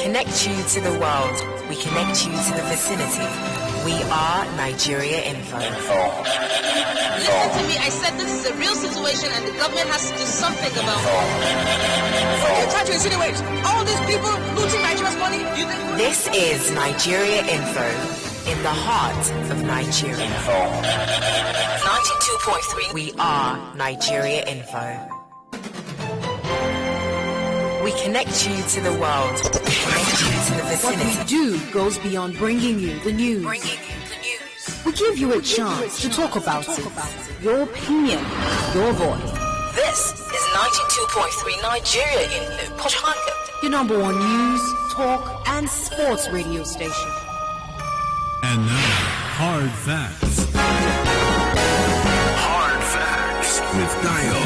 connect you to the world. We connect you to the vicinity. We are Nigeria Info. Listen to me. I said this is a real situation and the government has to do something about it. You're trying to insinuate all these people looting Nigeria's money? This is Nigeria Info, in the heart of Nigeria. 92.3. We are Nigeria Info. We connect you to the world. We connect you to the vicinity. What we do goes beyond bringing you the news. We give you a chance to talk about it. Your opinion, your voice. This is 92.3 Nigeria Info, Port Harcourt. Your number one news, talk, and sports radio station. And now, Hard Facts. Hard Facts with Dio.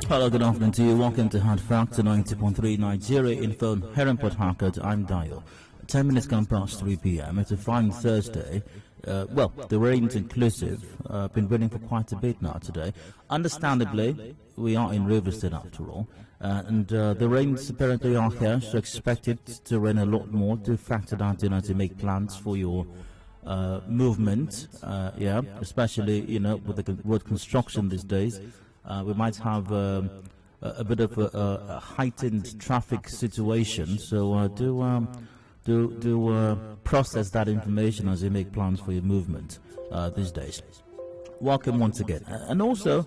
Hello, good afternoon to you. Welcome to Hard Facts, 90.3 Nigeria Info, here in Port Harcourt. I'm Dio. 10 minutes gone past 3 p.m. It's a fine Thursday. Well, the rain's inclusive. Been raining for quite a bit now today. Understandably, we are in River State after all. And the rains apparently are here, so expect it to rain a lot more to factor that in as you make plans for your movement. Especially, with the road construction these days. We might have a bit of a heightened traffic situation, so do process that information as you make plans for your movement these days. Welcome once again. And also,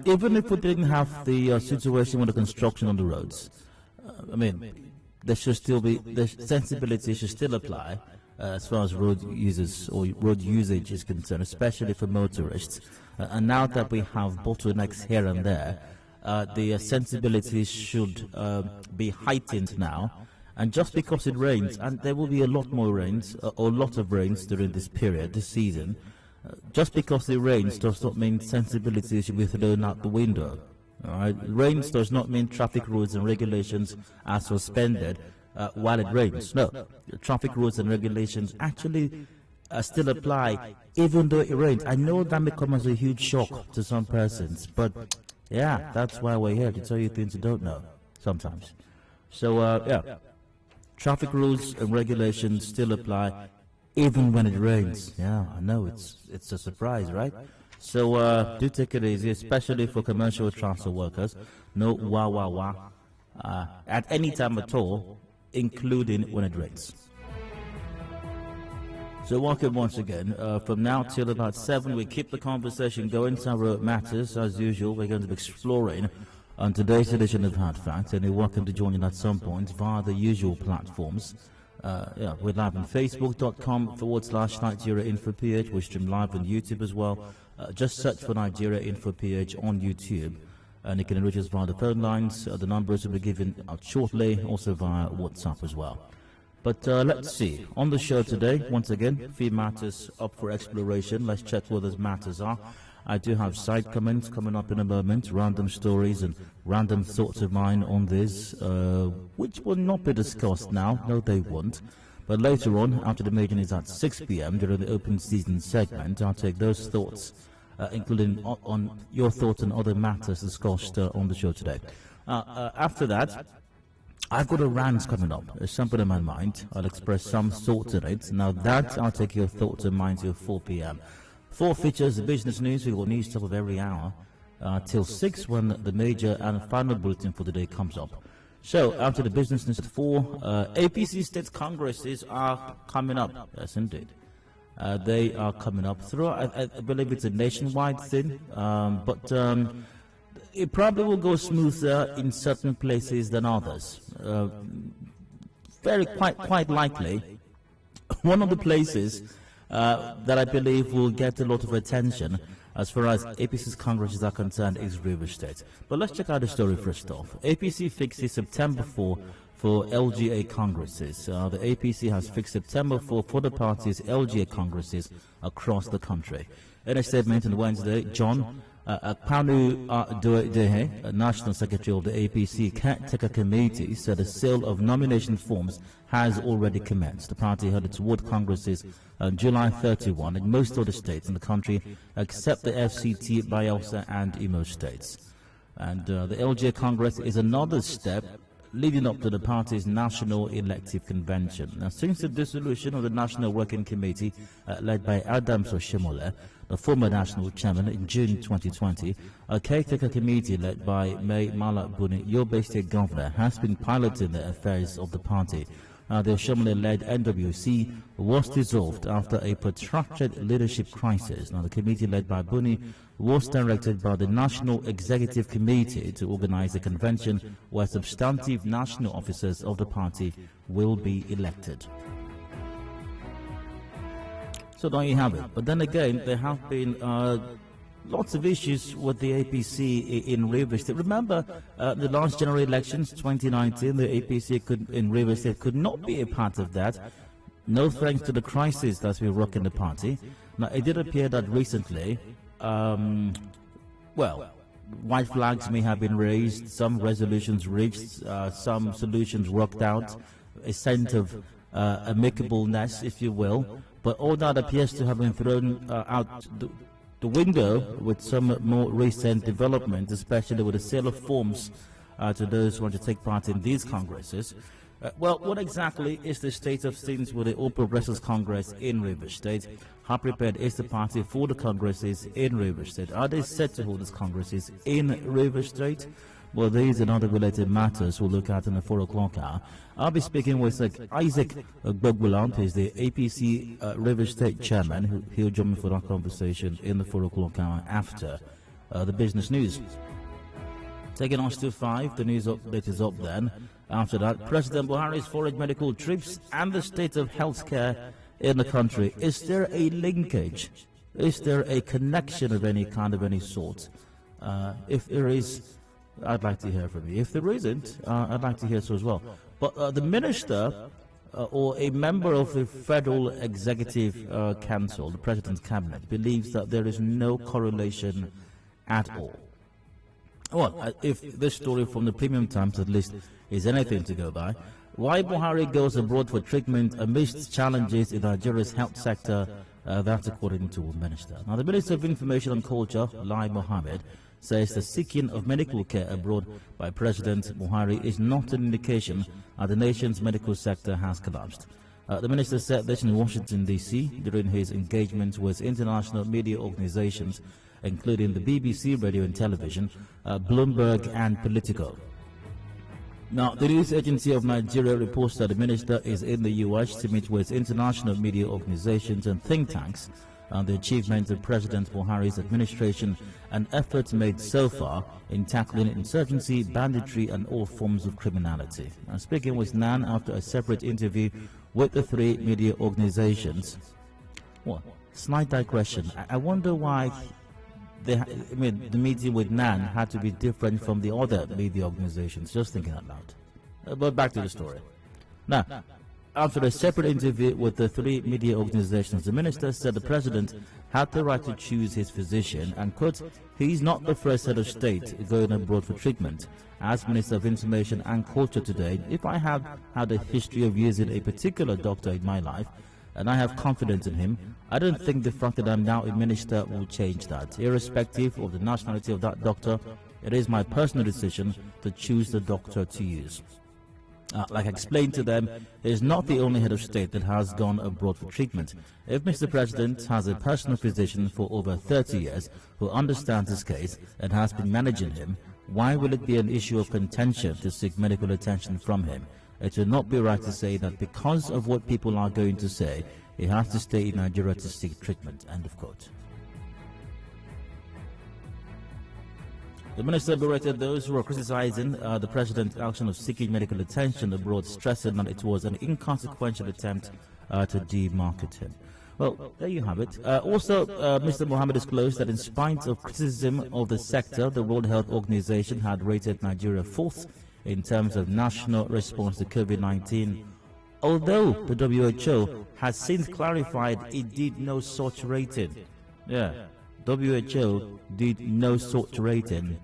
even if we didn't have the situation with the construction on the roads, there should still be, the sensibility should still apply as far as road users or road usage is concerned, especially for motorists. And now that we have bottlenecks here and there, the sensibility should be heightened now. And just because it rains, and there will be a lot more rains, or a lot of rains during this period, this season, just because it rains does not mean sensibility should be thrown out the window. All right? Rains does not mean traffic rules and regulations are suspended while it rains. No, traffic rules and regulations actually still apply even though it rains. I know that may come as a huge shock to some persons, but yeah, that's why we're here, to tell you things you don't know sometimes. So traffic rules and regulations still apply even when it rains. Yeah, I know, it's a surprise, right? So do take it easy, especially for commercial transport workers. No wah at any time at all, including when it rains. So welcome once again. From now till about 7, we keep the conversation going. Several matters, as usual, we're going to be exploring on today's edition of Hard Facts, and you're welcome to join in at some point via the usual platforms. We're live on Facebook.com/Nigeria Info PH. We stream live on YouTube as well. Just search for Nigeria Info PH on YouTube, and you can reach us via the phone lines. The numbers will be given out shortly, also via WhatsApp as well. But let's see. On the show today, once again, few matters up for exploration. Let's check what those matters are. I do have side comments coming up in a moment, random stories and random thoughts of mine on this, which will not be discussed now. No, they won't. But later on, after the major is at 6 p.m. during the open season segment, I'll take those thoughts, including on your thoughts and other matters discussed on the show today. After that, I've got a rant coming up. There's something in my mind. I'll express some thoughts on it. Now that, I'll take your thoughts and mine till 4 p.m. 4 features the business news. We will news top of every hour till 6 when the major and final bulletin for the day comes up. So, after the business news at 4, APC state congresses are coming up. Yes, indeed. They are coming up through, I believe it's a nationwide thing, but it probably will go smoother in certain places than others. Quite likely, one of the places that I believe will get a lot of attention as far as APC's congresses are concerned is River State. But let's check out the story first off. APC fixes September 4 for LGA congresses. The APC has fixed September 4 for the party's LGA congresses across the country. In a statement on Wednesday, John Panu Adedayo, National Secretary of the APC Caretaker Committee, said the sale of nomination forms has already commenced. The party held its ward congresses on July 31 in most of the states in the country, except the FCT, Bayelsa, and Imo states. And the LGA Congress is another step leading up to the party's National Elective Convention. Now, since the dissolution of the National Working Committee, led by Adams Oshimole, the former national chairman, in June 2020, a caretaker committee led by May Mala Buni, Yobe State Governor, has been piloting the affairs of the party. The Oshimole-led NWC was dissolved after a protracted leadership crisis. Now, the committee led by Buni was directed by the National Executive Committee to organize a convention where substantive national officers of the party will be elected. So there you have it. But then again, there have been lots of issues with the APC in Rivers State. Remember, the last general elections, 2019, the APC in Rivers State could not be a part of that. No thanks to the crisis that's been rocking the party. Now, it did appear that recently, well, white flags may have been raised, some resolutions reached, some solutions worked out, a sense of amicableness, if you will. But all that appears to have been thrown out the window with some more recent developments, especially with the sale of forms to those who want to take part in these congresses. Well, what exactly is the state of things with the All Progressives Congress in Rivers State? How prepared is the party for the congresses in Rivers State? Are they set to hold these congresses in Rivers State? Well, these and other related matters we'll look at in the 4 o'clock hour. I'll be speaking with Isaac Gbogbolant, who is the APC Rivers State chairman. He'll join me for that conversation in the 4 o'clock hour after the business news. Taking us to 5, the news update is up then. After that, President Buhari's foreign medical trips and the state of healthcare in the country. Is there a linkage? Is there a connection of any kind, of any sort? If there is, I'd like to hear from you. If there isn't, I'd like to hear so as well. But the minister or a member of the Federal Executive Council, the President's Cabinet, believes that there is no correlation at all. Well, if this story from the Premium Times at least is anything to go by, why Buhari goes abroad for treatment amidst challenges in Nigeria's health sector, that's according to the minister. Now, the Minister of Information and Culture, Lai Mohammed, says the seeking of medical care abroad by President Buhari is not an indication that the nation's medical sector has collapsed. The minister said this in Washington, D.C. during his engagement with international media organizations, including the BBC Radio and Television, Bloomberg and Politico. Now, the news agency of Nigeria reports that the minister is in the U.S. to meet with international media organizations and think tanks on the achievements of President Buhari's administration and efforts made so far in tackling insurgency, banditry and all forms of criminality. Now, speaking with NAN after a separate interview with the 3 media organizations. Well, slight digression. I wonder why the meeting with NAN had to be different from the other media organizations. Just thinking out loud. But back to the story. Now, after a separate interview with the 3 media organizations, the minister said the president had the right to choose his physician and, quote, he's not the first head of state going abroad for treatment. As Minister of Information and Culture today, if I have had a history of using a particular doctor in my life, and I have confidence in him, I don't think the fact that I'm now a minister will change that. Irrespective of the nationality of that doctor, it is my personal decision to choose the doctor to use. Like I explained to them, he is not the only head of state that has gone abroad for treatment. If Mr. President has a personal physician for over 30 years who understands his case and has been managing him, why will it be an issue of contention to seek medical attention from him? It will not be right to say that because of what people are going to say, he has to stay in Nigeria to seek treatment. End of quote. The minister berated those who were criticizing the president's action of seeking medical attention abroad, stressing that it was an inconsequential attempt to demarket him. Well, there you have it. Also, Mr. Mohammed disclosed that in spite of criticism of the sector, the World Health Organization had rated Nigeria 4th in terms of national response to COVID-19, although the WHO has since clarified it did no such rating. Yeah, WHO did no such rating.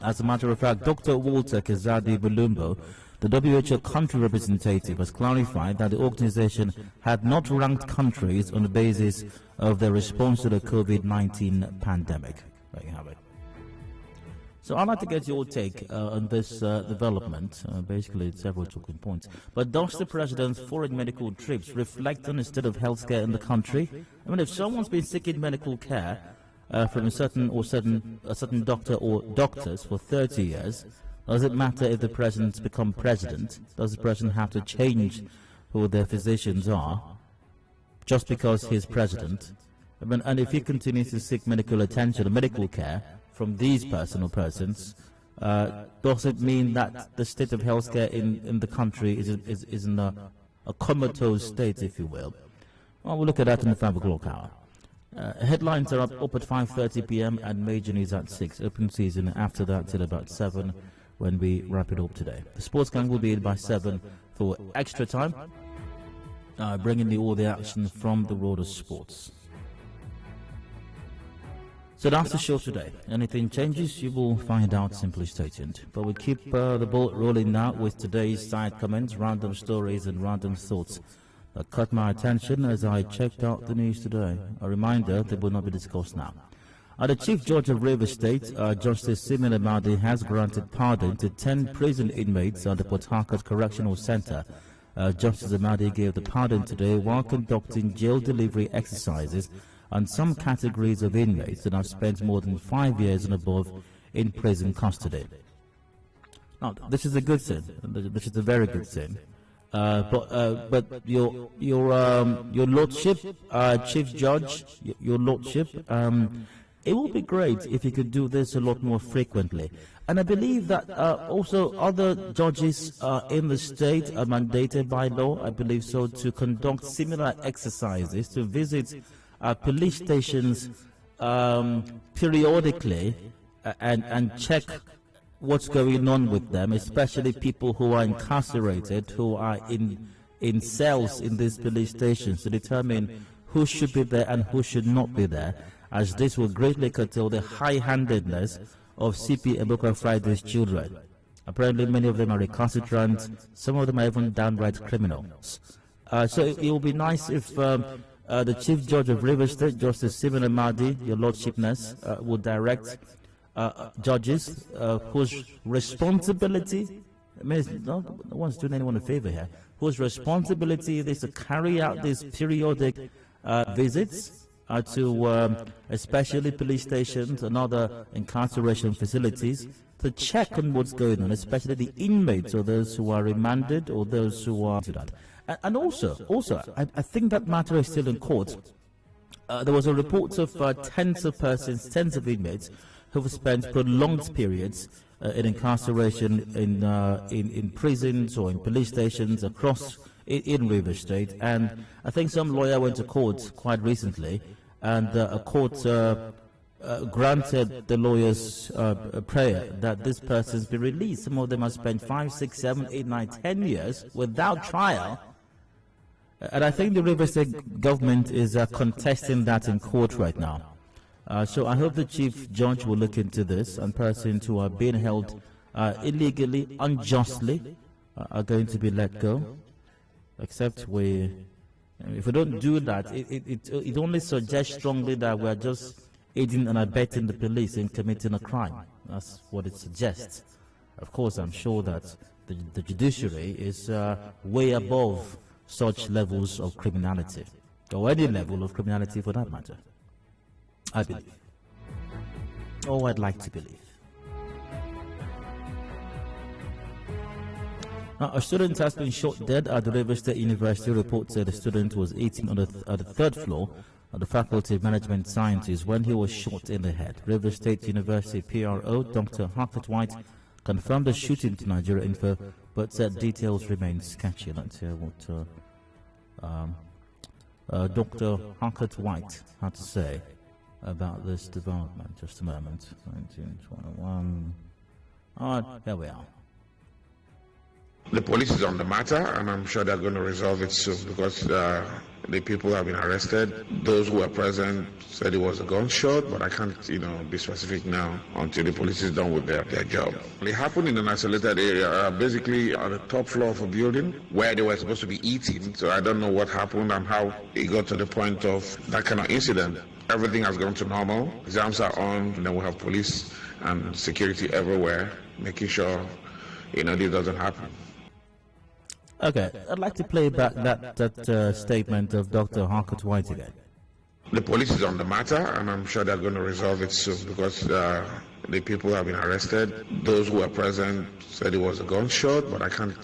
As a matter of fact, Dr. Walter Kezadi Bulumbo, the WHO country representative, has clarified that the organization had not ranked countries on the basis of their response to the COVID-19 pandemic. There you have it. So I'd like to get your take on this development. Basically, several talking points. But does the president's foreign medical trips reflect on the state of healthcare in the country? I mean, if someone's been seeking medical care from a certain doctor or doctors for 30 years, does it matter if the president's become president? Does the president have to change who their physicians are just because he's president? I mean, and if he continues to seek medical attention or medical care from these persons, does it mean that the state of healthcare in the country is in a comatose state, if you will? Well, we'll look at that in the 5 o'clock hour. Headlines are up at 5:30 p.m. and major news at 6. Open season after that till about 7 when we wrap it up today. The sports gang will be in by 7 for extra time, bringing all the action from the world of sports. So that's the show today. Anything changes, you will find out. Simply stay tuned. But we'll keep the ball rolling now with today's side comments, random stories and random thoughts that caught my attention as I checked out the news today. A reminder, they will not be discussed now. The Chief Judge of Rivers State, Justice Simeon Amadi, has granted pardon to 10 prison inmates at the Port Harcourt Correctional Centre. Justice Amadi gave the pardon today while conducting jail delivery exercises on some categories of inmates that have spent more than 5 years and above in prison custody. Now, this is a good thing. This is a very good thing. But your lordship, Chief Judge, your lordship, it would be great if you could do this a lot more frequently. And I believe that also other judges in the state are mandated by law, I believe so, to conduct similar exercises, to visit police stations periodically and check what's going on with them, especially people who are incarcerated, who are in cells in these police stations, to determine who should be there and who should not be there, as this will greatly curtail the high-handedness of CP Ebuka Friday's children. Apparently many of them are recalcitrant, some of them are even downright criminals. So it will be nice if the Chief Judge of Rivers State, Justice Simeon Amadi, your lordshipness, would direct judges whose responsibility, I mean, no one's doing anyone a favor here, whose responsibility it is to carry out these periodic visits to especially police stations and other incarceration facilities to check on what's going on, especially the inmates or those who are remanded or those who are to that. And also, I think that matter is still in court. There was a report of tens of inmates who have spent prolonged periods in incarceration in prisons or in police stations across in Rivers State. And I think some lawyer went to court quite recently, and a court granted the lawyer's prayer that this person's be released. Some of them have spent 5, 6, 7, 8, 9, 10 years without trial. And I think the Rivers State government is contesting that in court right now. So I hope the Chief Judge will look into this, and persons who are being held illegally, unjustly, are going to be let go. Except if we don't do that, it only suggests strongly that we are just aiding and abetting the police in committing a crime. That's what it suggests. Of course, I'm sure that the judiciary is way above such levels of criminality, or any level of criminality for that matter. I believe. Oh, I'd like to believe. Now, a student has been shot dead at the Rivers State University. Reports say the student was eating on the 3rd floor of the Faculty of Management Sciences when he was shot in the head. Rivers State University PRO Dr. Harcourt White confirmed the shooting to Nigeria Info, but said details remain sketchy. Let's hear what Dr. Harcourt White had to say about this development. Just a moment. 1921. All right, here we are. The police is on the matter, and I'm sure they're going to resolve it soon because the people have been arrested. Those who were present said it was a gunshot, but I can't, be specific now until the police is done with their job. It happened in an isolated area, basically on the top floor of a building where they were supposed to be eating. So I don't know what happened and how it got to the point of that kind of incident. Everything has gone to normal. Exams are on, and then we have police and security everywhere, making sure, this doesn't happen. Okay, I'd like to play back that statement of Dr. Harcourt White again. The police is on the matter, and I'm sure they're going to resolve it soon because the people have been arrested. Those who were present said it was a gunshot, but I can't,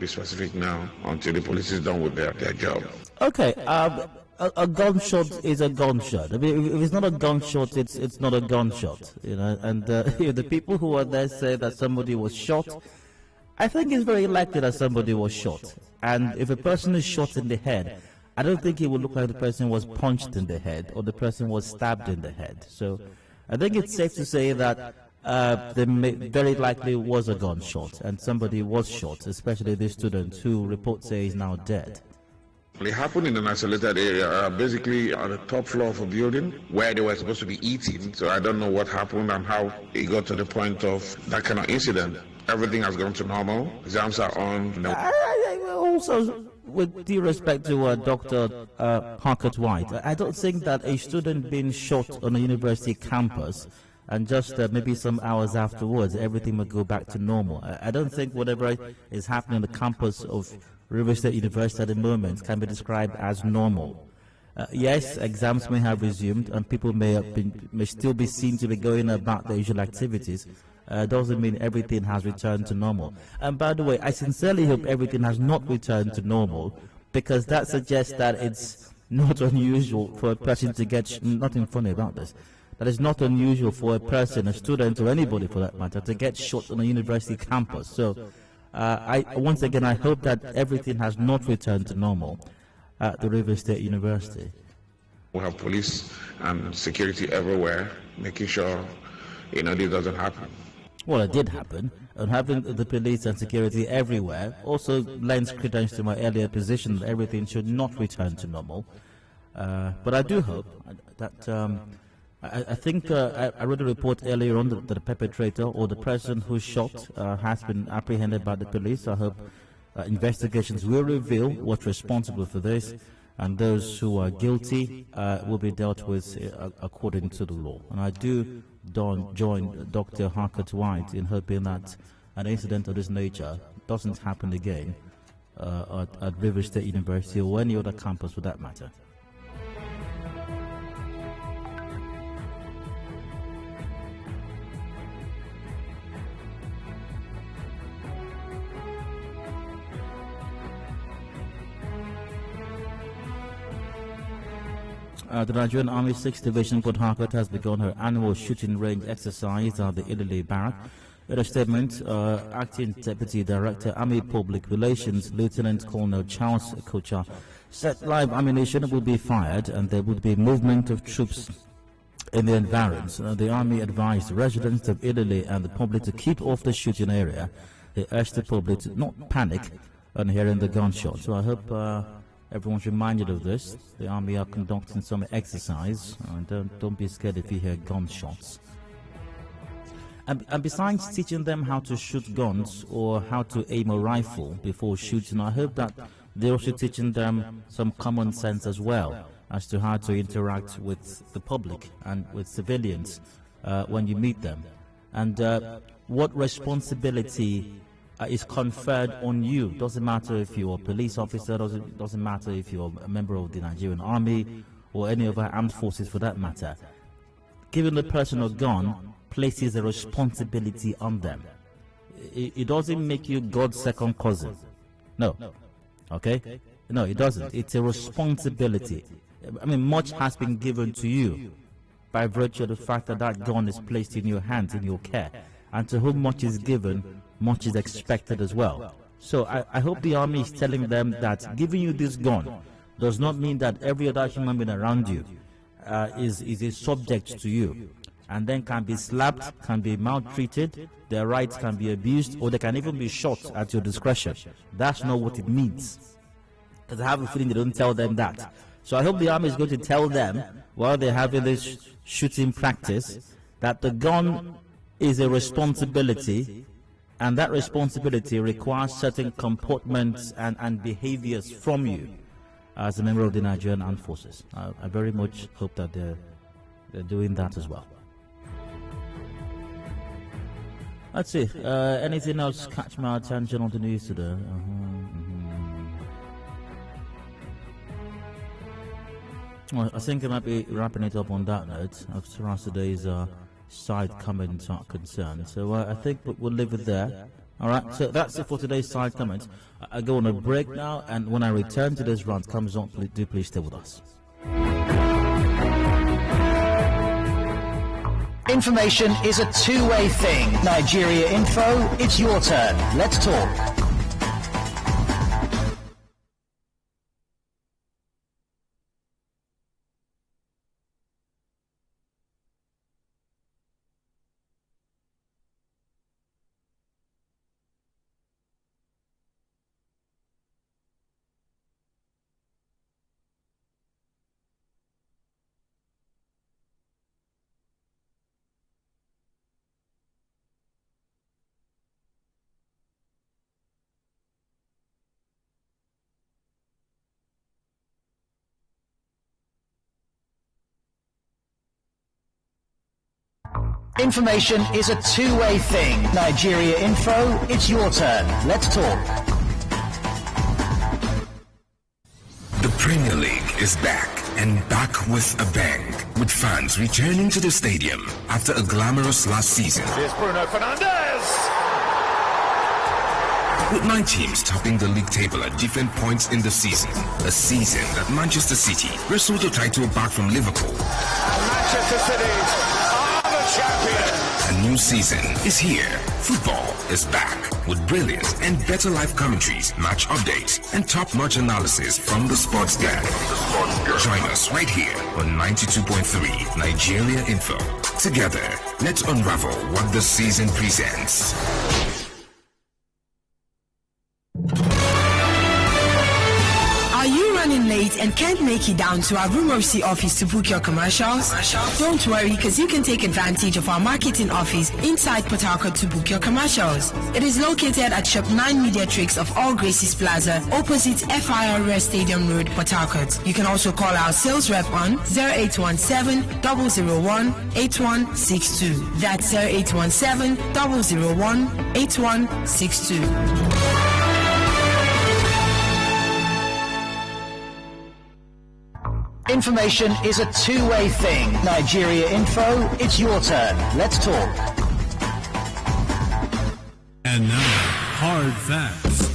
be specific now until the police is done with their job. Okay, a gunshot is a gunshot. I mean, if it's not a gunshot, it's not a gunshot, And if the people who were there say that somebody was shot, I think it's very likely that somebody was shot. And if a person is shot in the head, I don't think it would look like the person was punched in the head or the person was stabbed in the head. So I think it's safe to say that there very likely was a gunshot and somebody was shot, especially this student who reports say is now dead. It happened in an isolated area, basically on the top floor of a building where they were supposed to be eating. So I don't know what happened and how it got to the point of that kind of incident. Everything has gone to normal. Exams are on. Also, with due respect to Dr. Harcourt White, I don't think that a student being shot on a university campus and just maybe some hours afterwards, everything will go back to normal. I don't think whatever is happening on the campus of River State University at the moment can be described as normal. Yes, exams may have resumed and people may still be seen to be going about their usual activities. Doesn't mean everything has returned to normal. And by the way, I sincerely hope everything has not returned to normal, because that suggests that it's not unusual for a person to get, nothing funny about this, that it's not unusual for a person, a student or anybody for that matter, to get shot on a university campus. So once again, I hope that everything has not returned to normal at the River State University. We have police and security everywhere, making sure, this doesn't happen. Well, it did happen, and having the police and security everywhere also lends credence to my earlier position that everything should not return to normal. But I do hope that, I think I read a report earlier on that the perpetrator or the person who shot has been apprehended by the police. I hope investigations will reveal what's responsible for this, and those who are guilty will be dealt with according to the law. And I do join Dr. Harcourt White in hoping that an incident of this nature doesn't happen again at River State University or any other campus for that matter. The Nigerian Army 6th Division Port Harcourt has begun her annual shooting range exercise at the Ilele Barrack. In a statement, Acting Deputy Director, Army Public Relations, Lieutenant Colonel Charles Kocha, said live ammunition will be fired and there would be movement of troops in the environs. The Army advised residents of Ilele and the public to keep off the shooting area. They urged the public to not panic on hearing the gunshot. So I hope everyone's reminded of this. The Army are conducting some exercise, and don't be scared if you hear gunshots. And besides teaching them how to shoot guns or how to aim a rifle before shooting, I hope that they're also teaching them some common sense as well as to how to interact with the public and with civilians when you meet them. And what responsibility is conferred on you. Doesn't matter if you're a police officer, doesn't matter if you're a member of the Nigerian Army or any of our armed forces for that matter. Giving the person a gun places a responsibility on them. It doesn't make you God's second cousin. No. Okay? No, it doesn't. It's a responsibility. I mean, much has been given to you by virtue of the fact that that gun is placed in your hands, in your care. And to whom much is given, much is expected as well. So I hope the Army is telling them that giving you this gun does not mean that every other human being around you is a subject to you. and then can be slapped, can be maltreated, their rights can be abused, or they can even be shot at your discretion. That's not what it means. Because I have a feeling they don't tell them that. So I hope the army is going to tell them, while they're having this shooting practice, that the gun is a responsibility, and that responsibility requires certain comportments and behaviors from you as a member of the Nigerian Armed Forces. I very much hope that they're doing that as well. Let's see. Anything else catch my attention on the news today? Well, I think I might be wrapping it up on that note as far as today's side comments are concerned. So I think we'll leave it there. All right. So that's it for today's side comments. I go on a break now, and when I return to this rant comes on, please stay with us. Information is a two-way thing. Nigeria Info, it's your turn. Let's talk. Information is a two-way thing. Nigeria Info, it's your turn. Let's talk. The Premier League is back, and back with a bang, with fans returning to the stadium after a glamorous last season. Here's Bruno Fernandes! With 9 teams topping the league table at different points in the season. A season that Manchester City wrestled the title back from Liverpool. And Manchester City are the champions! A new season is here. Football is back with brilliant and better live commentaries, match updates, and top-notch analysis from the Sports Desk. Join us right here on 92.3 Nigeria Info. Together, let's unravel what the season presents. Late and can't make it down to our Rumorsi office to book your commercials? Don't worry, because you can take advantage of our marketing office inside Port Harcourt to book your commercials. It is located at Shop 9 Mediatrix of All Graces Plaza, opposite FIRS Stadium Road, Port Harcourt. You can also call our sales rep on 0817-001-8162. That's 0817-001-8162. Information is a two-way thing. Nigeria Info, it's your turn. Let's talk. And now, Hard Facts.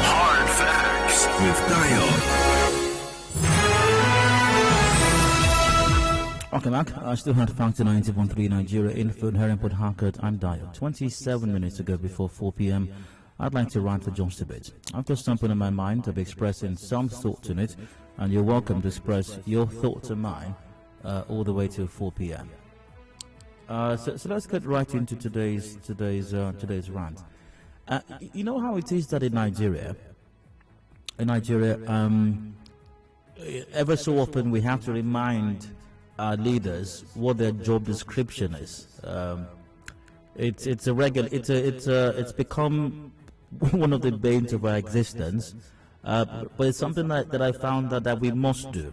Hard Facts with Dio. Okay, Mark, I still have Factor 90.3 Nigeria Info here in Port Harcourt. I'm Dio. 27 minutes ago before 4 p.m. I'd like to rant just a bit. I've got something in my mind. I'll be expressing some thoughts on it, and you're welcome to express your thoughts and mine all the way till 4 p.m. So let's get right into today's rant. You know how it is that in Nigeria, ever so often we have to remind our leaders what their job description is. It's become one of the banes of our existence, but it's something that I found that we must do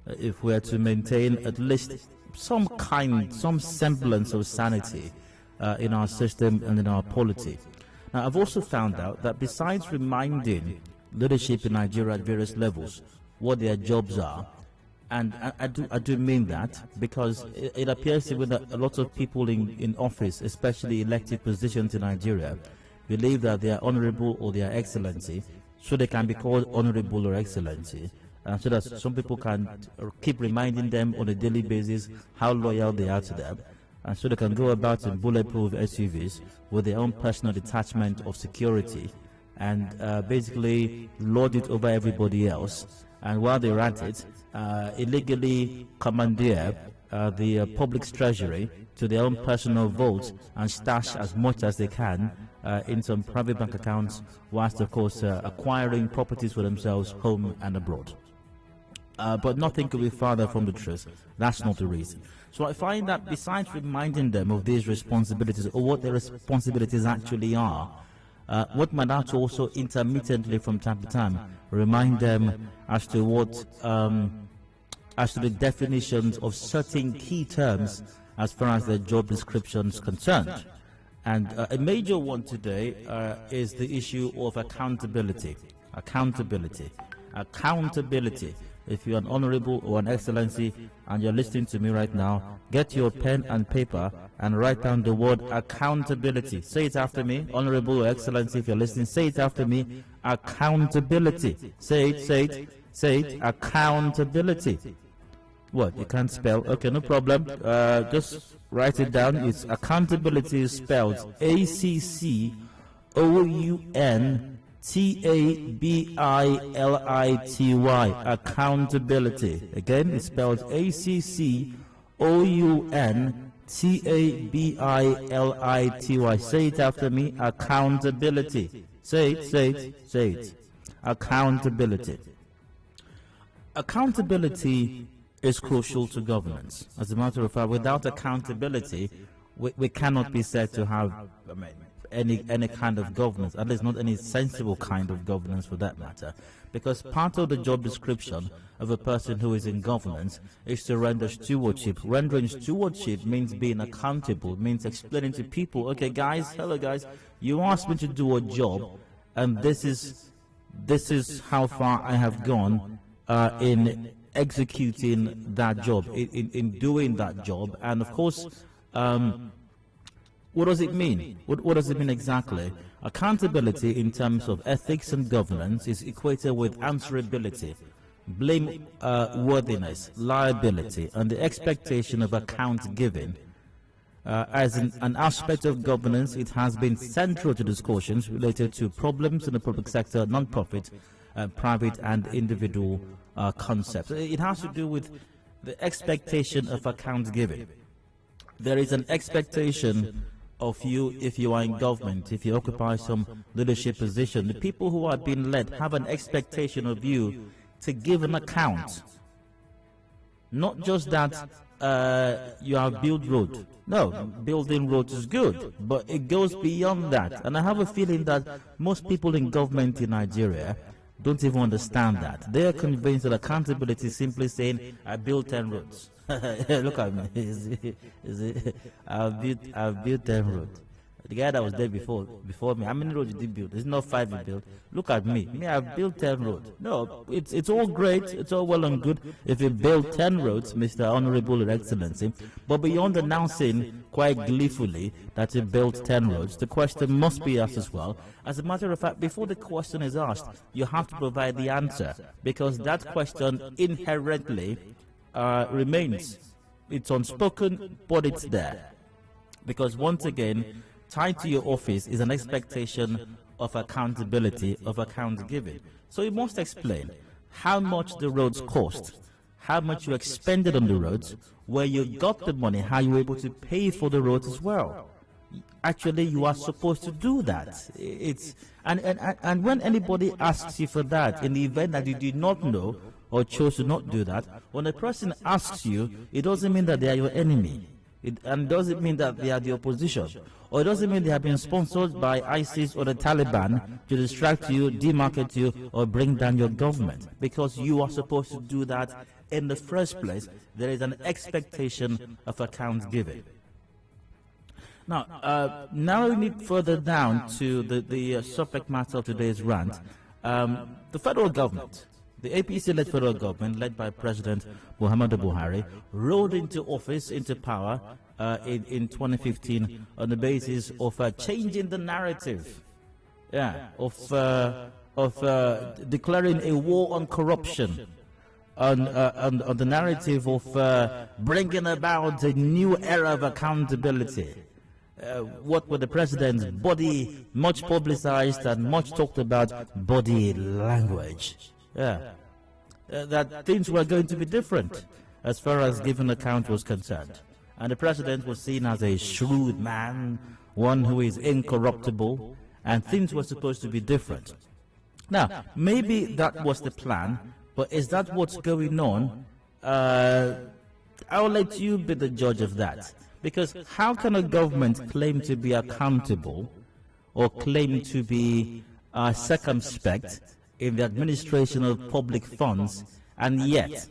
if we are to maintain at least some semblance of sanity in our system and in our polity. Now, I've also found out that besides reminding leadership in Nigeria at various levels what their jobs are, and I do mean that, because it appears to me that a lot of people in office, especially elected positions in Nigeria, believe that they are honorable or they are excellency, so they can be called honorable or excellency, so that some people can keep reminding them on a daily basis how loyal they are to them, and so they can go about in bulletproof SUVs with their own personal detachment of security and basically lord it over everybody else, and while they're at it, illegally commandeer the public's treasury to their own personal vaults and stash as much as they can in some private bank accounts, whilst of course acquiring properties for themselves home and abroad. But nothing could be farther from the truth. That's not the reason. So I find that besides reminding them of these responsibilities, or what their responsibilities actually are, what might have to also intermittently from time to time remind them as to what as to the definitions of certain key terms as far as their job description is concerned. And a major one today is the issue of accountability. Accountability. If you're an honorable or an excellency and you're listening to me right now, get your pen and paper and write down the word accountability. Say it after me. Honorable or excellency, if you're listening, say it after me. Accountability. Say it. Accountability. What? You can't spell? Okay, no problem. Just write it down. It's accountability is spelled ACCOUNTABILITY. Accountability. Again, it's spelled ACCOUNTABILITY. Say it after me. Accountability. Say it. Accountability. Accountability is crucial to governance. As a matter of fact, without accountability, we cannot be said to have any kind of governance, at least not any sensible kind of governance for that matter. Because part of the job description of a person who is in governance is to render stewardship. Rendering stewardship means being accountable, means explaining to people, okay guys, hello guys, you asked me to do a job, and this is how far I have gone in executing that job, in doing that job. And of course, what does it mean? What does it mean exactly? Accountability in terms of ethics and governance is equated with answerability, blameworthiness, liability, and the expectation of account giving. As an aspect of governance, it has been central to discussions related to problems in the public sector, non-profit, private and individual concepts. It has to do with the expectation of account giving. There is an expectation of you if you are in government, if you occupy some leadership position. The people who are being led have an expectation of you to give an account. Not just that you have built road. No, building roads is good, but it goes beyond that. And I have a feeling that most people in government in Nigeria don't even understand that. They are convinced that accountability is simply saying, I built 10 roads. Look at me. I've built 10 roads. The guy that was there before me, how many roads did he build? It's not 5 he built. Look at me. I've built 10 roads. No, it's all great. It's all well and good if you build 10 roads, Mr. Honorable Your Excellency. But beyond announcing quite gleefully that you built 10 roads, the question must be asked as well. As a matter of fact, before the question is asked, you have to provide the answer, because that question inherently remains. It's unspoken, but it's there. Because once again, tied to your office is an expectation of accountability, of account giving. So you must explain how much the roads cost, how much you expended on the roads, where you got the money, how you were able to pay for the roads as well. Actually, you are supposed to do that. And when anybody asks you for that, in the event that you did not know or chose to not do that, when a person asks you, it doesn't mean that they are your enemy. And doesn't mean that they are the opposition, or it doesn't mean they have been sponsored by ISIS or the Taliban to distract you, demarket you, or bring down your government, because you are supposed to do that in the first place. There is an expectation of account giving. Now, narrowing it further down to the subject matter of today's rant, the federal government, the APC-led federal government, led by President Muhammadu Buhari, rode into office, into power in 2015 on the basis of changing the narrative, of declaring a war on corruption, on the narrative of bringing about a new era of accountability. What were the president's body, much publicized and much talked about, body language. That things were going to be different. as far as giving account was concerned. And the president was seen as a shrewd man, one who is incorruptible, and things were supposed to be different. Now, maybe that was the plan, but is that what's going on? I'll let you be the judge of that. Because how can a government claim to be accountable or claim to be circumspect in the administration of public funds, and yet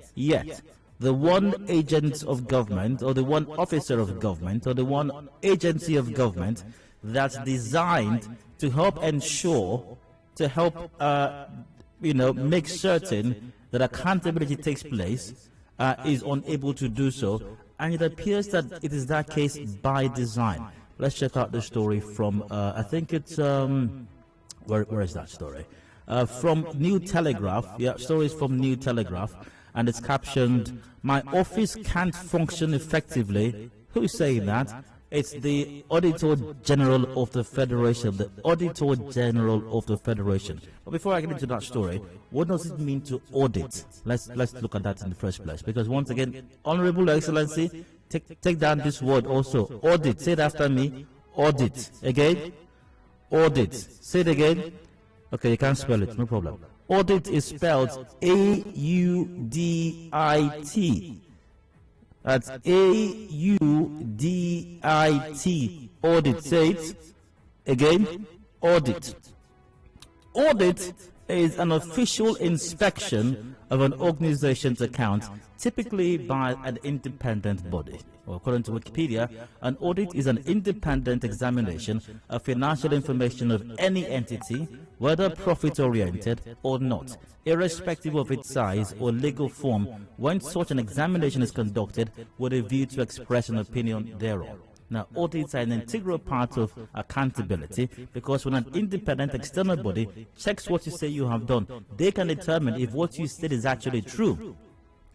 the one agent of government or the one officer of government or the one agency of government that's designed to help ensure, to help make certain that accountability takes place, is unable to do so, and it appears that it is that case by design. Let's check out the story from I think it's where is that story? From New Telegraph. Yeah, stories from New Telegraph, and it's captioned, "My office can't function effectively." Who's saying that? It's the Auditor General of the Federation. The Auditor General of the Federation. But before I get into that story, what does it mean to audit? Let's look at that in the first place. Because once again, Honorable Excellency, take down this word also. Audit. Say it after me. Audit. Again. Audit. Say it again. Okay, you can't spell it. No problem. Audit is spelled A-U-D-I-T. That's A-U-D-I-T. Audit. Say it again. Audit. Audit is an official inspection of an organization's account, typically by an independent body. Well, according to Wikipedia, an audit is an independent examination of financial information of any entity, whether profit-oriented or not, irrespective of its size or legal form, when such an examination is conducted with a view to express an opinion thereon. Now, audits are an integral part of accountability, because when an independent external body checks what you say you have done, they can determine if what you said is actually true.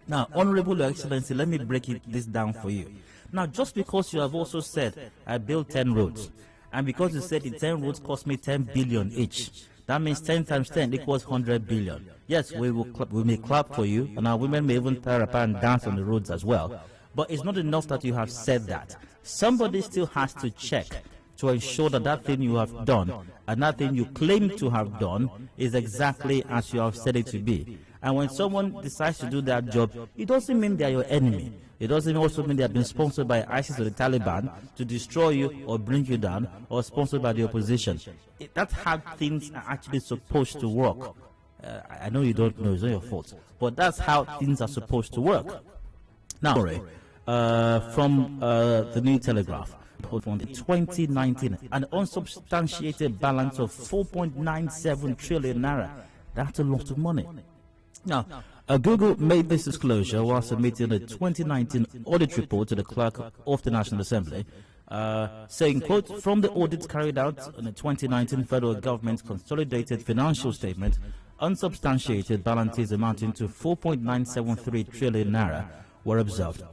Now, Honorable Excellency, let me break this down for you. Now, just because you have also said, I built 10 roads, and because you said the 10 roads cost me 10 billion each, that means 10 times 10 equals 100 billion. Yes, we may clap for you, and our women may even tear up and dance on the roads as well. But it's not enough that you have said that. Somebody still has to check to ensure that that thing you have done and that thing you claim to have done is exactly as you have said it to be. And when someone decides to do that job, it doesn't mean they are your enemy. It doesn't also mean they have been sponsored by ISIS or the Taliban to destroy you or bring you down, or sponsored by the opposition. That's how things are actually supposed to work. I know you don't know, it's not your fault, but that's how things are supposed to work. Now, from the New Telegraph, from 2019, an unsubstantiated balance of 4.97 trillion naira. That's a lot of money. Now, Google made this disclosure while submitting a 2019 audit report to the clerk of the National Assembly, saying, quote, "From the audits carried out on the 2019 federal government consolidated financial statement, unsubstantiated balances amounting to 4.973 trillion naira were observed.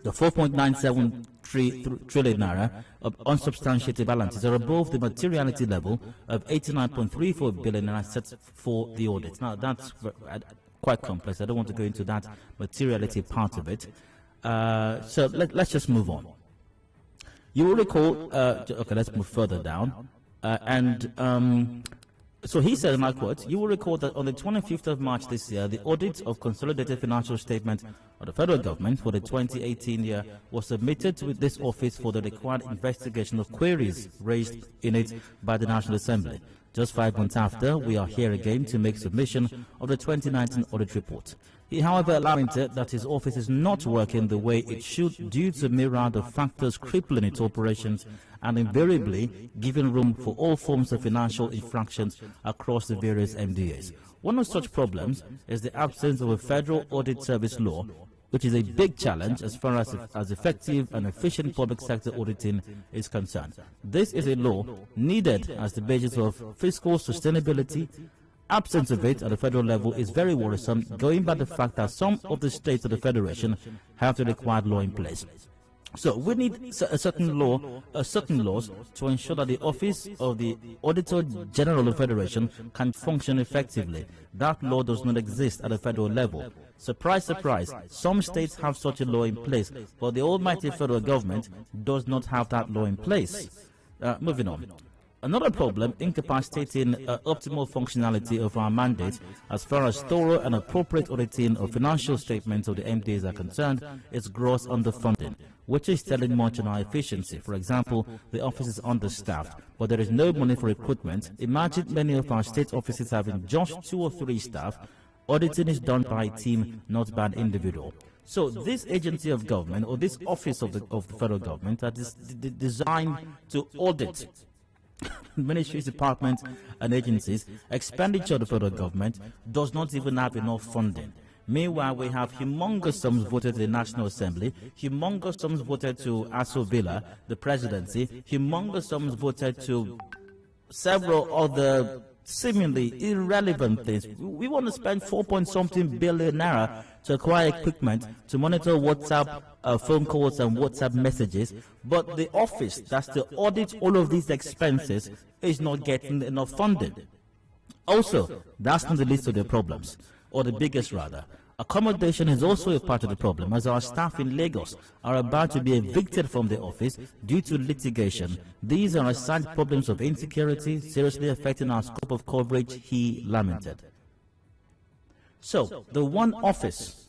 The 4.973 trillion naira of unsubstantiated balances are above the materiality level of 89.34 billion naira set for the audit." Now, that's quite complex. I don't want to go into that materiality part of it. So let's just move on. You will recall, okay, let's move further down. So he said, and I quote, "You will recall that on the 25th of March this year, the audit of consolidated financial statement of the federal government for the 2018 year was submitted to this office for the required investigation of queries raised in it by the National Assembly. Just 5 months after, we are here again to make submission of the 2019 audit report." He, however, lamented that his office is not working the way it should due to a myriad of factors crippling its operations and invariably giving room for all forms of financial infractions across the various MDAs. One of such problems is the absence of a federal audit service law, which is a big challenge as far as effective and efficient public sector auditing is concerned. This is a law needed as the basis of fiscal sustainability. Absence of it at the federal level is very worrisome, going by the fact that some of the states of the Federation have the required law in place. So we need certain laws to ensure that the office of the Auditor General of the Federation can function effectively. That law does not exist at the federal level. Surprise, surprise, some states have such a law in place, but the almighty federal government does not have that law in place. Moving on. Another problem incapacitating optimal functionality of our mandate as far as thorough and appropriate auditing of financial statements of the MDAs are concerned is gross underfunding, which is telling much on our efficiency. For example, the office is understaffed, but there is no money for recruitment. Imagine many of our state offices having just 2 or 3 staff. Auditing is done by a team, not by an individual. So this agency of government, or this office of the federal government, that is designed to audit ministries, departments, and agencies, expenditure of the federal government, does not even have enough funding. Meanwhile, we have humongous sums voted to the National Assembly, humongous sums voted to Aso Villa, the presidency, humongous sums voted to several other seemingly irrelevant things. We want to spend 4-point-something billion naira to acquire equipment to monitor WhatsApp phone calls and WhatsApp messages, but the office that's to audit all of these expenses is not getting enough funding. Also, that's not the least of the problems, or the biggest rather. Accommodation is also a part of the problem, as our staff in Lagos are about to be evicted from the office due to litigation. These are assigned problems of insecurity, seriously affecting our scope of coverage, he lamented. So, the one office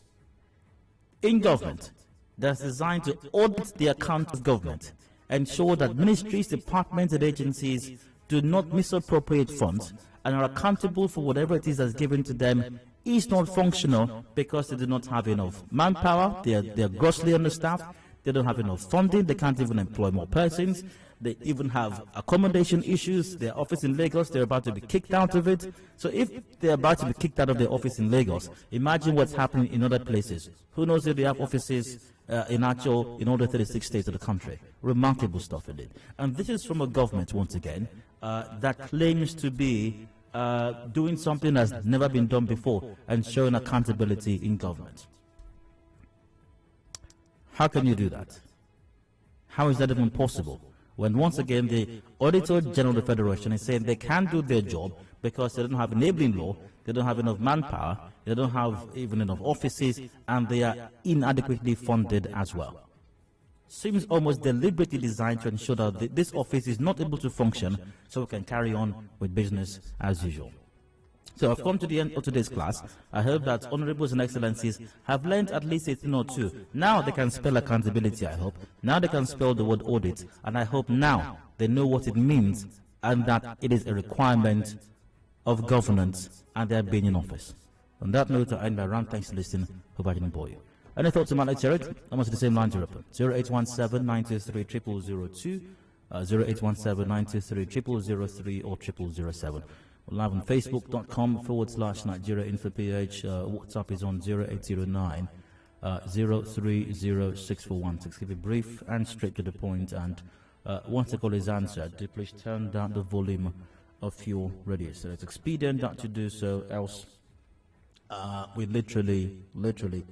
in government that's designed to audit the account of government, ensure that ministries, departments, and agencies do not misappropriate funds and are accountable for whatever it is that's given to them, is not functional because they do not have enough manpower. They are grossly understaffed. They don't have enough funding. They can't even employ more persons. They even have accommodation issues. Their office in Lagos, they're about to be kicked out of it. So if they're about to be kicked out of their office in Lagos, imagine what's happening in other places. Who knows if they have offices in all the 36 states of the country. Remarkable stuff indeed. And this is from a government, once again, that claims to be doing something that's never been done before and showing accountability in government. How can you do that? How is that even possible? When once again the Auditor General of the Federation is saying they can't do their job because they don't have enabling law, they don't have enough manpower, they don't have even enough offices, and they are inadequately funded as well. Seems almost deliberately designed to ensure that this office is not able to function so we can carry on with business as usual. So I've come to the end of today's class. I hope that honorables and excellencies have learned at least a thing or two. Now they can spell accountability, I hope. Now they can spell the word audit. And I hope now they know what it means and that it is a requirement of governance and their being in office. On that note, I end my round. Thanks for listening. Hope I didn't bore you. Any thoughts on my lecture? I'm the same line to open. 0817-923-0002, 0817-923-0003 or 0007. We're live on Facebook.com/Nigeria Info PH. WhatsApp is on 0809 0306416. Keep it brief and straight to the point. And once the call is answered, please turn down the volume of your radio. So it's expedient not to do so, else we literally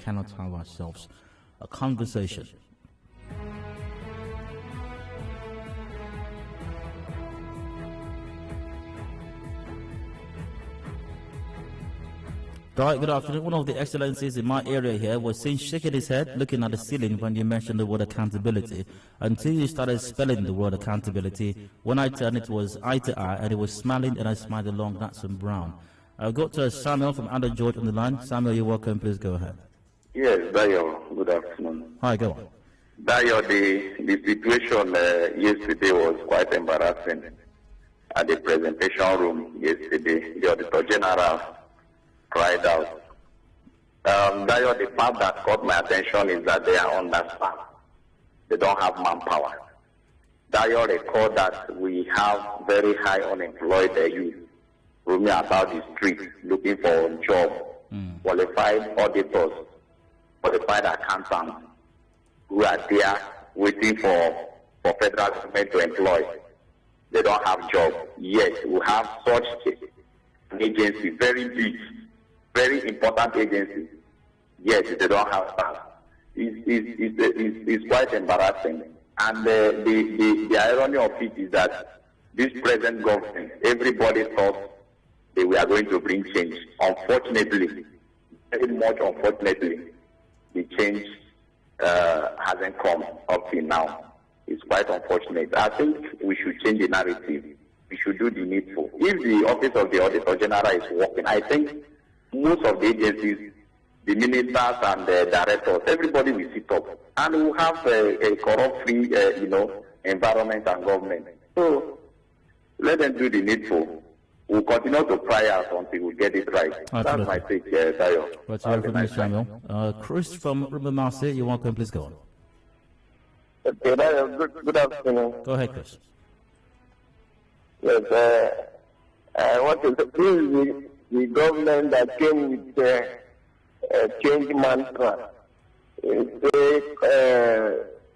cannot have ourselves a conversation. Right, good afternoon. One of the excellencies in my area here was seen shaking his head, looking at the ceiling when you mentioned the word accountability, until you started spelling the word accountability. When I turned, it was eye to eye, and he was smiling, and I smiled along. That's some brown. I've got Samuel from Under George on the line. Samuel, you're welcome. Please go ahead. Yes, Dayo. Good afternoon. Hi, go on. Dayo, the situation yesterday was quite embarrassing. At the presentation room yesterday, the Auditor General cried out. Dayo, the part that caught my attention is that they are understaffed. They don't have manpower. Dayo, record that we have very high unemployed youth roaming about the street looking for a job, qualified auditors, qualified accountants who are there waiting for federal government to employ. They don't have jobs. Yet we have such an agency, very big, very important agency. Yet they don't have staff. is quite embarrassing. And the irony of it is that this present government, everybody thought they were going to bring change. Unfortunately, very much unfortunately, the change hasn't come up till now. It's quite unfortunate. I think we should change the narrative. We should do the needful. If the Office of the Auditor General is working, I think most of the agencies, the ministers and the directors, everybody will sit up, and we'll have a corrupt-free, environment and government. So let them do the needful. We'll continue to pry out until we get it right. That's my take, Dayo. Right, you from Samuel. Chris from Rumamasi, you're welcome. Please go on. Okay, Dayo, good afternoon. Go ahead, Chris. Yes, I want to say the government that came with the change mantra.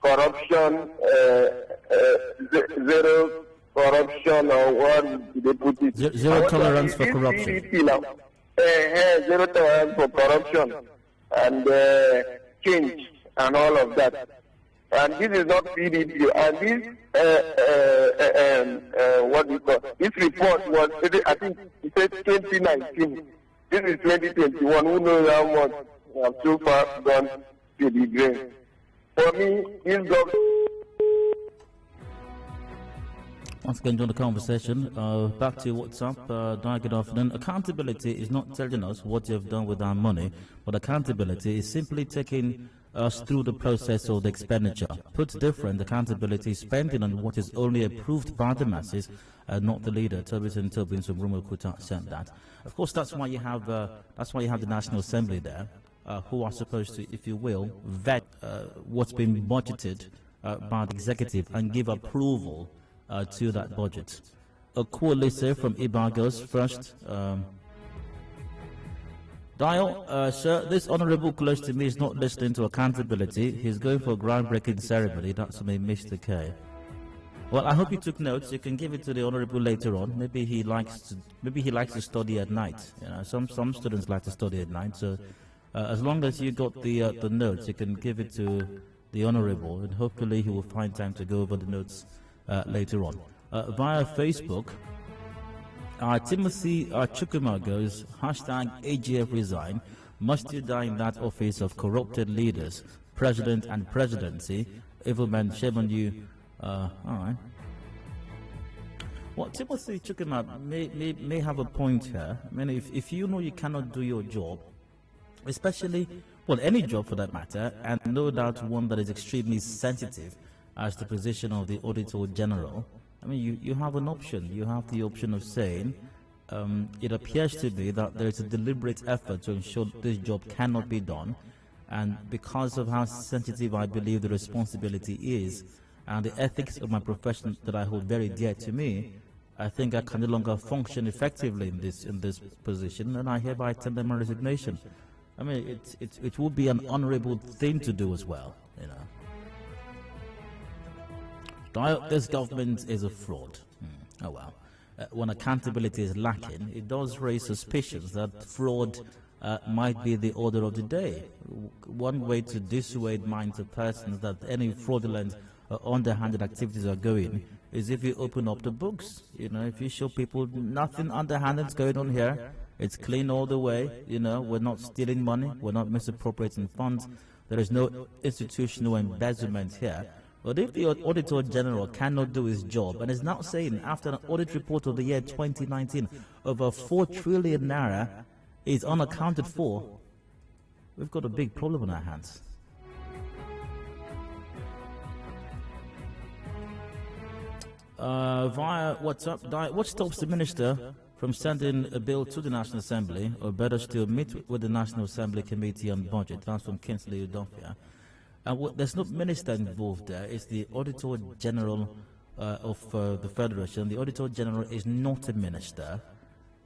Corruption, zero corruption, or what they put it? Zero tolerance for corruption. Zero tolerance for corruption and change and all of that. And this is not PDP. And this, this report was, I think it said 2019. This is 2021. Who knows how much we have so far gone to the drain? For me, this government. Once again, join the conversation. Back to WhatsApp. Di, good afternoon. Accountability is not telling us what you have done with our money, but accountability is simply taking us through the process of the expenditure. Put different, accountability is spending on what is only approved by the masses, not the leader. Tobin from Rumo Kuta said that. Of course, that's why you have the National Assembly there, who are supposed to, if you will, vet what's been budgeted by the executive and give approval to that budget. A Lisa from Ibagos first. Dial, sir, this honourable close to me is not listening to accountability. He's going for a groundbreaking ceremony. That's me, Mr. K. Well, I hope you took notes. You can give it to the honourable later on. Maybe he likes to study at night. You know, some students like to study at night. So, as long as you got the notes, you can give it to the honourable, and hopefully he will find time to go over the notes later on. Via Facebook, Timothy Chukuma goes, #AGF resign. Must you die in that office of corrupted leaders, president and presidency? Evil man, shame on you. All right. Well, Timothy Chukuma may have a point here. I mean, if you know you cannot do your job, especially, well, any job for that matter, and no doubt one that is extremely sensitive as the position of the Auditor General, I mean, you have an option. You have the option of saying, it appears to be that there is a deliberate effort to ensure that this job cannot be done, and because of how sensitive I believe the responsibility is, and the ethics of my profession that I hold very dear to me, I think I can no longer function effectively in this position, and I hereby tender my resignation. I mean, it would be an honourable thing to do as well, you know. This government is a fraud. Oh well. When accountability is lacking, it does raise suspicions that fraud might be the order of the day. One way to dissuade minds of persons that any fraudulent or underhanded activities are going is if you open up the books. You know, if you show people nothing underhanded is going on here, it's clean all the way. You know, we're not stealing money, we're not misappropriating funds, there is no institutional embezzlement here. But if the Auditor General cannot do his job and is now saying after an audit report of the year 2019 over 4 trillion naira is unaccounted for, we've got a big problem on our hands. Via WhatsApp, what stops the minister from sending a bill to the National Assembly, or better still, meet with the National Assembly Committee on Budget? That's from Kinsley Udofia. There's no minister involved there. It's the Auditor General of the Federation. The Auditor General is not a minister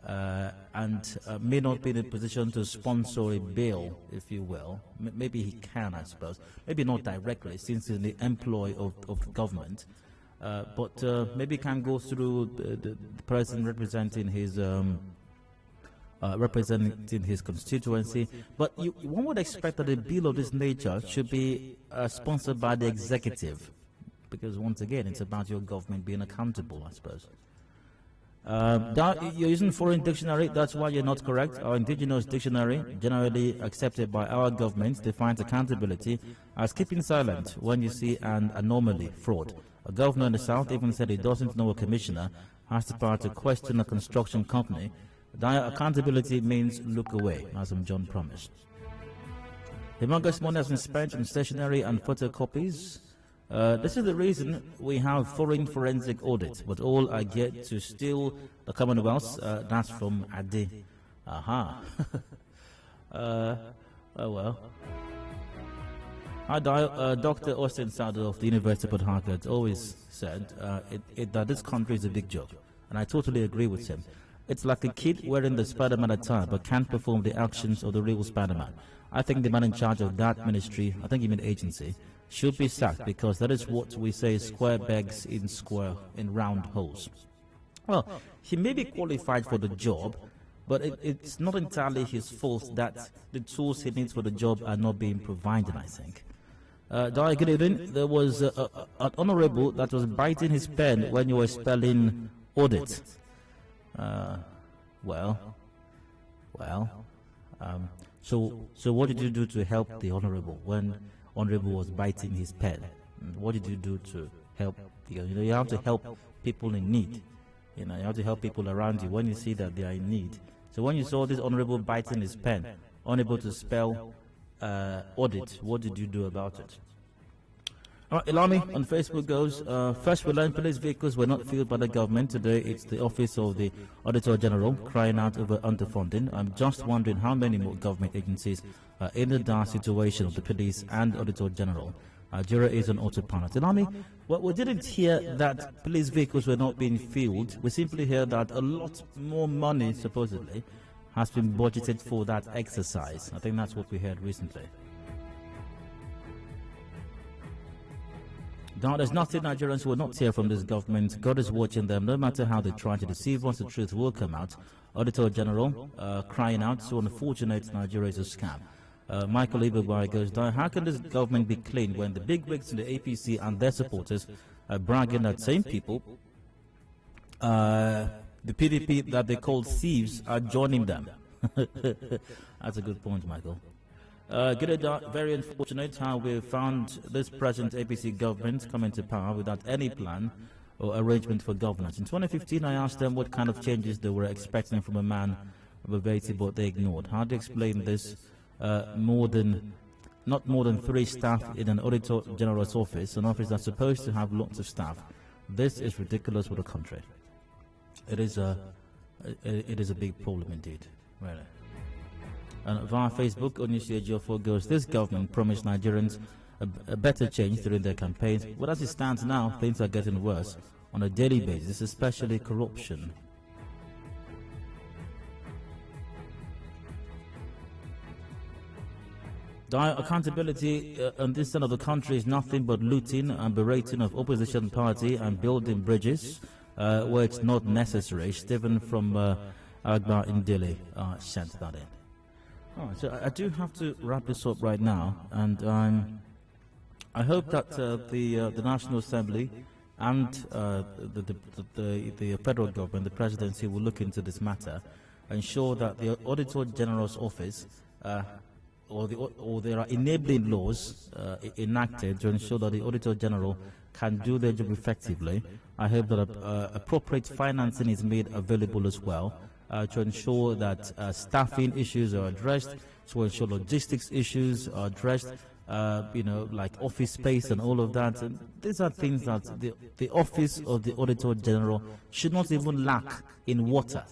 and may not be in a position to sponsor a bill, if you will. Maybe he can, I suppose. Maybe not directly, since he's in the employ of the government. But maybe he can go through the person representing his representing his constituency. But one would expect that a bill of this nature should be sponsored by the executive, because once again, it's about your government being accountable, I suppose. You're using foreign dictionary, that's why you're not correct. Our indigenous dictionary, generally accepted by our government, defines accountability as keeping silent when you see an anomaly, fraud. A governor in the South even said he doesn't know a commissioner has the power to question a construction company. Accountability means look away, as John promised. Humongous money has been spent on stationery and photocopies. This is the reason we have foreign forensic audits, but all I get to steal the Commonwealth, that's from Ade. Aha. Oh well. Dr. Austin Sado of the University of Port Harcourt always said that this country is a big joke, and I totally agree with him. It's like a kid wearing the Spider-Man attire but can't perform the actions of the real Spider-Man. I think the man in charge of that ministry, I think you mean agency, should be sacked, because that is what we say, square pegs in round holes. Well, he may be qualified for the job, but it's not entirely his fault that the tools he needs for the job are not being provided, I think. There was an honorable that was biting his pen when you were spelling audit. So what did you do to help the honorable when honorable was biting his pen? What did you do to help? You have to help people in need. You have to help people around you when you see that they are in need. So when you saw this honorable biting his pen, unable to spell audit, what did you do about it? All right, Ilami on Facebook goes, first we learned police vehicles were not filled by the government. Today it's the Office of the Auditor General crying out over underfunding. I'm just wondering how many more government agencies are in the dire situation of the police and Auditor General. Nigeria is on autopilot. Ilami, well, we didn't hear that police vehicles were not being filled. We simply hear that a lot more money, supposedly, has been budgeted for that exercise. I think that's what we heard recently. Now, there's nothing Nigerians will not hear from this government. God is watching them. No matter how they try to deceive us, the truth will come out. Auditor General crying out, so unfortunate, Nigeria is a scam. Michael Ibebai goes down. How can this government be clean when the big wigs in the APC and their supporters are bragging that same people, the PDP that they call thieves, are joining them? That's a good point, Michael. Very unfortunate how we found this present APC government come into power without any plan or arrangement for governance. In 2015, I asked them what kind of changes they were expecting from a man of ability, but they ignored. How do you explain this? Not more than 3 staff in an Auditor General's office, an office that's supposed to have lots of staff. This is ridiculous for the country. It is a big problem indeed, really. And via Facebook, Onyisi Ejiofor goes, this government promised Nigerians a better change during their campaigns, but as it stands now, things are getting worse on a daily basis, especially corruption. Accountability on this side of the country is nothing but looting and berating of opposition party and building bridges where it's not necessary. Stephen from Agba in Delhi sent that in. All right, so I do have to wrap this up right now, and I hope that the National Assembly and the federal government, the presidency, will look into this matter, ensure that the Auditor General's office or there are enabling laws enacted to ensure that the Auditor General can do their job effectively. I hope that appropriate financing is made available as well to ensure that staffing issues are addressed, to ensure logistics issues are addressed, like office space and all of that. And these are things that the Office of the Auditor General should not even lack in water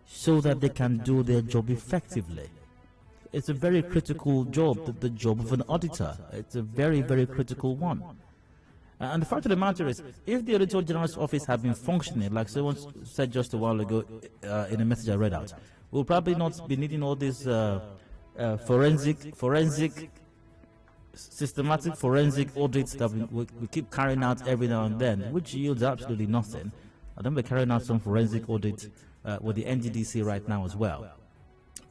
so that they can do their job effectively. It's a very critical job, the job of an auditor. It's a very, very critical one. And the fact of the matter is, if the Auditor General's office had been functioning, like someone said just a while ago in a message I read out, we'll probably not be needing all these systematic forensic audits that we keep carrying out every now and then, which yields absolutely nothing. I think we're carrying out some forensic audit with the NGDC right now as well.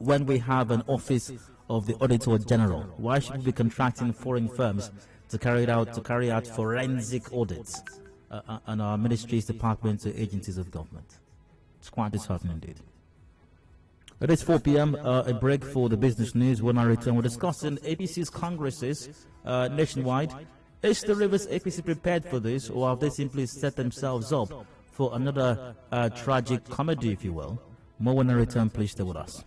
when we have an office of the Auditor General? Why should we be contracting foreign firms to carry out forensic audits on our ministries, departments, or agencies of government? It's quite disheartening indeed. It is 4 p.m. A break for the business news. When I return, we're discussing APC's congresses nationwide. Is the Rivers APC prepared for this, or have they simply set themselves up for another tragic comedy, if you will? More when I return. Please stay with us.